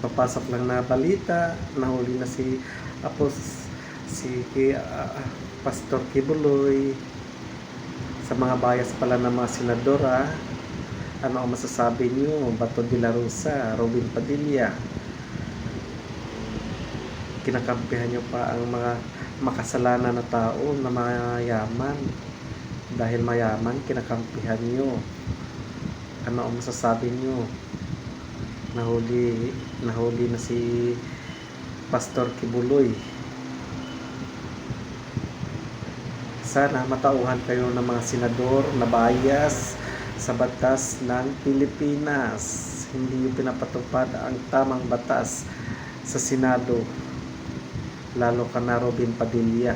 kapapasok lang na balita, nahuli na si Pastor Kibuloy. Sa mga bias pala ng mga senadora, ano ang masasabi niyo? Bato de la Rosa, Robin Padilla, kinakampihan niyo pa ang mga makasalanan na tao na mayaman. Dahil mayaman, kinakampihan niyo. Ano ang masasabi niyo? Nahuli na si Pastor Kibuloy. Sana matauhan kayo ng mga senador na bias sa batas ng Pilipinas. Hindi yung pinapatupad ang tamang batas sa Senado. Lalo ka na, Robin Padilla.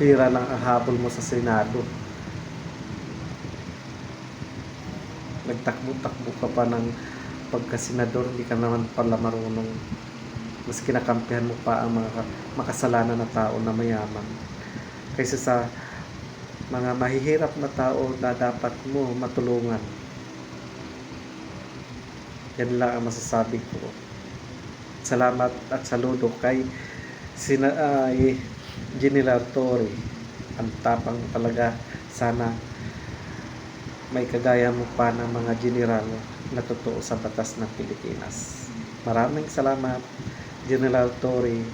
Tira lang ang habol mo sa Senado. Nagtakbo-takbo ka pa ng pagkasenador, hindi ka naman pala marunong. Mas kinakampihan mo pa ang mga makasalanan na tao na mayaman kaysa sa mga mahihirap na tao na dapat mo matulungan. Yan lang ang masasabi ko. Salamat at saludo kay General Torre. Ang tapang talaga. Sana may kagaya mo pa ng mga general na totoo sa batas ng Pilipinas. Maraming salamat, General Torre.